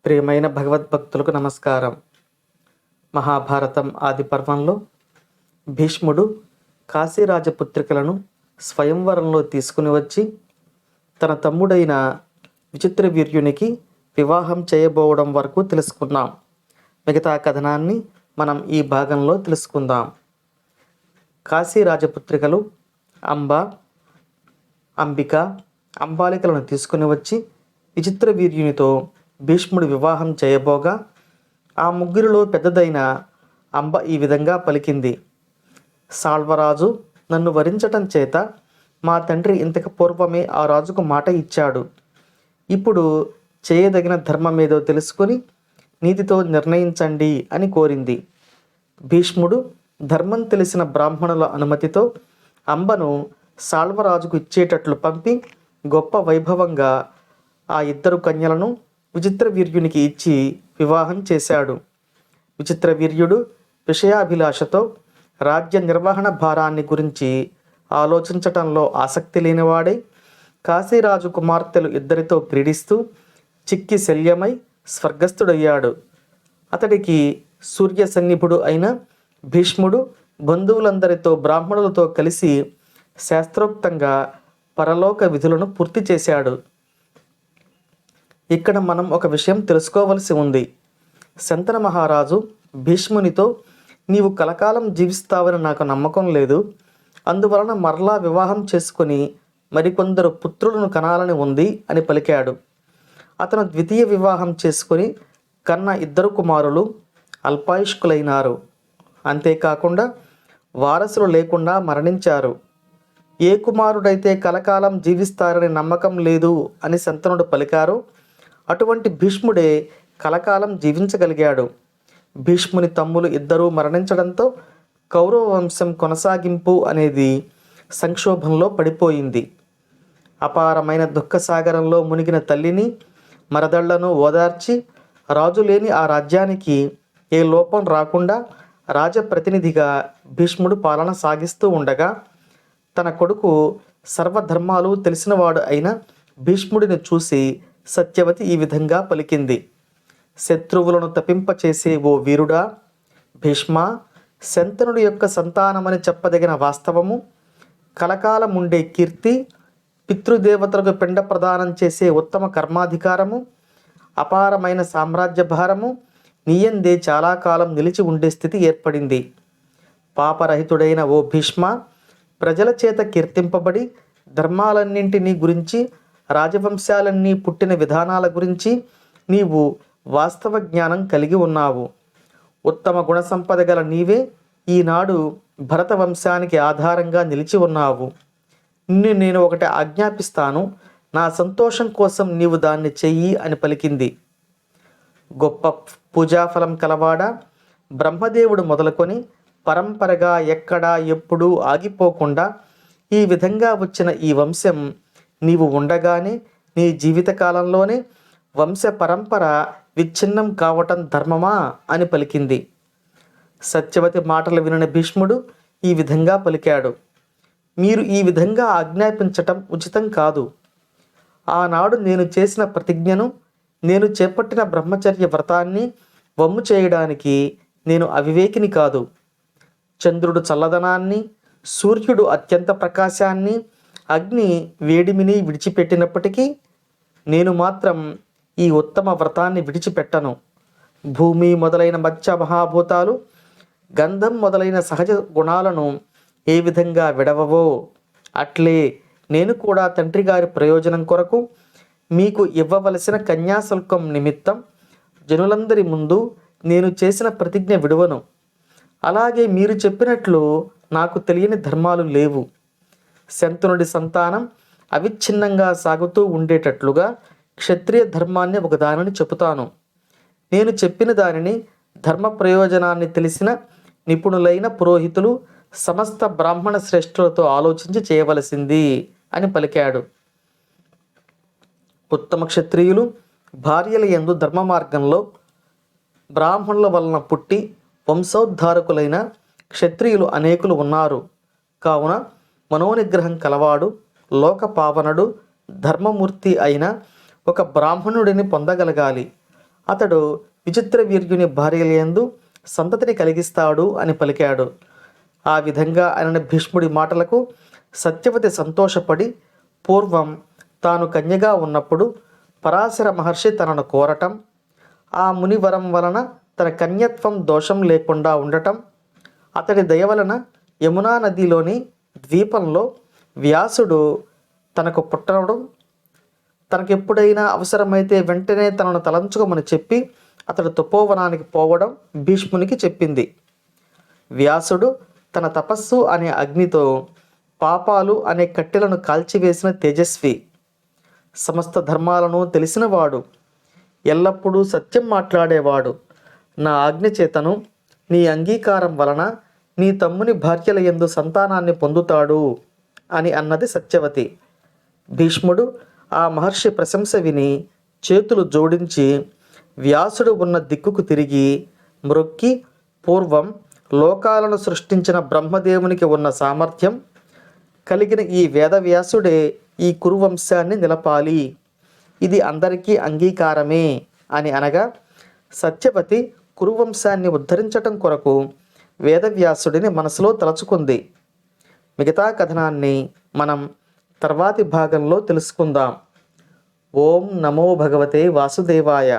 ప్రియమైన భగవద్భక్తులకు నమస్కారం. మహాభారతం ఆది పర్వంలో భీష్ముడు కాశీరాజపుత్రికలను స్వయంవరంలో తీసుకుని వచ్చి తన తమ్ముడైన విచిత్రవీర్యునికి వివాహం చేయబోవడం వరకు తెలుసుకున్నాం. మిగతా కథనాన్ని మనం ఈ భాగంలో తెలుసుకుందాం. కాశీరాజపుత్రికలు అంబ, అంబిక, అంబాలికలను తీసుకుని వచ్చి విచిత్రవీర్యునితో భీష్ముడు వివాహం చేయబోగా ఆ ముగ్గురిలో పెద్దదైన అంబ ఈ విధంగా పలికింది: సాల్వరాజు నన్ను వరించటం చేత మా తండ్రి ఇంతకు పూర్వమే ఆ రాజుకు మాట ఇచ్చాడు. ఇప్పుడు చేయదగిన ధర్మమేదో తెలుసుకుని నీతితో నిర్ణయించండి అని కోరింది. భీష్ముడు ధర్మం తెలిసిన బ్రాహ్మణుల అనుమతితో అంబను సాల్వరాజుకు ఇచ్చేటట్లు పంపి గొప్ప వైభవంగా ఆ ఇద్దరు కన్యలను విచిత్రవీర్యునికి ఇచ్చి వివాహం చేశాడు. విచిత్రవీర్యుడు విషయాభిలాషతో రాజ్య నిర్వహణ భారాన్ని గురించి ఆలోచించటంలో ఆసక్తి లేనివాడై కాశీరాజు కుమార్తెలు ఇద్దరితో క్రీడిస్తూ చిక్కి శల్యమై స్వర్గస్థుడయ్యాడు. అతడికి సూర్య సన్నిభుడు అయిన భీష్ముడు బంధువులందరితో బ్రాహ్మణులతో కలిసి శాస్త్రోక్తంగా పరలోక విధులను పూర్తి చేశాడు. ఇక్కడ మనం ఒక విషయం తెలుసుకోవలసి ఉంది. శంతన మహారాజు భీష్మునితో నీవు కలకాలం జీవిస్తావని నాకు నమ్మకం లేదు, అందువలన మరలా వివాహం చేసుకుని మరికొందరు పుత్రులను కనాలని ఉంది అని పలికాడు. అతను ద్వితీయ వివాహం చేసుకుని కన్న ఇద్దరు కుమారులు అల్పాయుష్కులైనారు. అంతేకాకుండా వారసులు లేకుండా మరణించారు. ఏ కుమారుడైతే కలకాలం జీవిస్తారని నమ్మకం లేదు అని శంతనుడు పలికారో అటువంటి భీష్ముడే కలకాలం జీవించగలిగాడు. భీష్ముని తమ్ములు ఇద్దరూ మరణించడంతో కౌరవ వంశం కొనసాగింపు అనేది సంక్షోభంలో పడిపోయింది. అపారమైన దుఃఖసాగరంలో మునిగిన తల్లిని మరదళ్లను ఓదార్చి రాజు లేని ఆ రాజ్యానికి ఏ లోపం రాకుండా రాజప్రతినిధిగా భీష్ముడు పాలన సాగిస్తూ ఉండగా తన కొడుకు సర్వధర్మాలు తెలిసినవాడు అయిన భీష్ముడిని చూసి సత్యవతి ఈ విధంగా పలికింది: శత్రువులను తపింపచేసే ఓ వీరుడా భీష్మ, శంతనుడి యొక్క సంతానమని చెప్పదగిన వాస్తవము, కలకాలం ఉండే కీర్తి, పితృదేవతలకు పిండ ప్రదానం చేసే ఉత్తమ కర్మాధికారము, అపారమైన సామ్రాజ్య భారము నీయందే చాలా కాలం నిలిచి ఉండే స్థితి ఏర్పడింది. పాపరహితుడైన ఓ భీష్మ, ప్రజల చేత కీర్తింపబడి ధర్మాలన్నింటినీ గురించి, రాజవంశాలన్నీ పుట్టిన విధానాల గురించి నీవు వాస్తవ జ్ఞానం కలిగి ఉన్నావు. ఉత్తమ గుణసంపద గల నీవే ఈనాడు భరత వంశానికి ఆధారంగా నిలిచి ఉన్నావు. నిన్ను నేను ఒకటి ఆజ్ఞాపిస్తాను, నా సంతోషం కోసం నీవు దాన్ని చెయ్యి అని పలికింది. గొప్ప పూజాఫలం కలవాడ, బ్రహ్మదేవుడు మొదలుకొని పరంపరగా ఎక్కడా ఎప్పుడూ ఆగిపోకుండా ఈ విధంగా వచ్చిన ఈ వంశం నీవు ఉండగానే నీ జీవితకాలంలోనే వంశ పరంపర విచ్ఛిన్నం కావటం ధర్మమా అని పలికింది. సత్యవతి మాటలు వినిన భీష్ముడు ఈ విధంగా పలికాడు: మీరు ఈ విధంగా ఆజ్ఞాపించటం ఉచితం కాదు. ఆనాడు నేను చేసిన ప్రతిజ్ఞను, నేను చేపట్టిన బ్రహ్మచర్య వ్రతాన్ని వమ్ము చేయడానికి నేను అవివేకిని కాదు. చంద్రుడు చల్లదనాన్ని, సూర్యుడు అత్యంత ప్రకాశాన్ని, అగ్ని వేడిమిని విడిచిపెట్టినప్పటికీ నేను మాత్రం ఈ ఉత్తమ వ్రతాన్ని విడిచిపెట్టను. భూమి మొదలైన మత్స్య మహాభూతాలు, గంధం మొదలైన సహజ గుణాలను ఏ విధంగా విడవవో అట్లే నేను కూడా తండ్రి గారి ప్రయోజనం కొరకు మీకు ఇవ్వవలసిన కన్యాశుల్కం నిమిత్తం జనులందరి ముందు నేను చేసిన ప్రతిజ్ఞ విడువను. అలాగే మీరు చెప్పినట్లు నాకు తెలియని ధర్మాలు లేవు. శంతనుడి సంతానం అవిచ్ఛిన్నంగా సాగుతూ ఉండేటట్లుగా క్షత్రియ ధర్మాన్ని ఒకదానిని చెబుతాను. నేను చెప్పిన దానిని ధర్మ ప్రయోజనాన్ని తెలిసిన నిపుణులైన పురోహితులు సమస్త బ్రాహ్మణ శ్రేష్ఠులతో ఆలోచించి చేయవలసింది అని పలికాడు. ఉత్తమ క్షత్రియులు భార్యల యందు ధర్మ మార్గంలో బ్రాహ్మణుల వలన పుట్టి వంశోద్ధారకులైన క్షత్రియులు అనేకులు ఉన్నారు. కావున మనోనిగ్రహం కలవాడు, లోక పావనుడు, ధర్మమూర్తి అయిన ఒక బ్రాహ్మణుడిని పొందగలగాలి. అతడు విచిత్ర వీర్యుని భార్యలందు సంతతిని కలిగిస్తాడు అని పలికాడు. ఆ విధంగా ఆయన భీష్ముడి మాటలకు సత్యవతి సంతోషపడి పూర్వం తాను కన్యగా ఉన్నప్పుడు పరాశర మహర్షి తనను కోరటం, ఆ ముని వరం వలన తన కన్యత్వం దోషం లేకుండా ఉండటం, అతడి దయ వలన యమునా నదిలోని ద్వీపంలో వ్యాసుడు తనకు పుట్టడం, తనకెప్పుడైనా అవసరమైతే వెంటనే తనను తలంచుకోమని చెప్పి అతడు తపోవనానికి పోవడం భీష్మునికి చెప్పింది. వ్యాసుడు తన తపస్సు అనే అగ్నితో పాపాలు అనే కట్టెలను కాల్చివేసిన తేజస్వి, సమస్త ధర్మాలను తెలిసినవాడు, ఎల్లప్పుడూ సత్యం మాట్లాడేవాడు. నా ఆజ్ఞ చేతను నీ అంగీకారం వలన నీ తమ్ముని భార్యల యందు సంతానాన్ని పొందుతాడు అని అన్నది సత్యవతి. భీష్ముడు ఆ మహర్షి ప్రశంస విని చేతులు జోడించి వ్యాసుడు ఉన్న దిక్కుకు తిరిగి మ్రొక్కి, పూర్వం లోకాలను సృష్టించిన బ్రహ్మదేవునికి ఉన్న సామర్థ్యం కలిగిన ఈ వేదవ్యాసుడే ఈ కురువంశాన్ని నిలపాలి, ఇది అందరికీ అంగీకారమే అని అనగా సత్యవతి కురువంశాన్ని ఉద్ధరించటం కొరకు వేదవ్యాసుడిని మనసులో తలచుకుంది. మిగతా కథనాన్ని మనం తర్వాతి భాగంలో తెలుసుకుందాం. ఓం నమో భగవతే వాసుదేవాయ.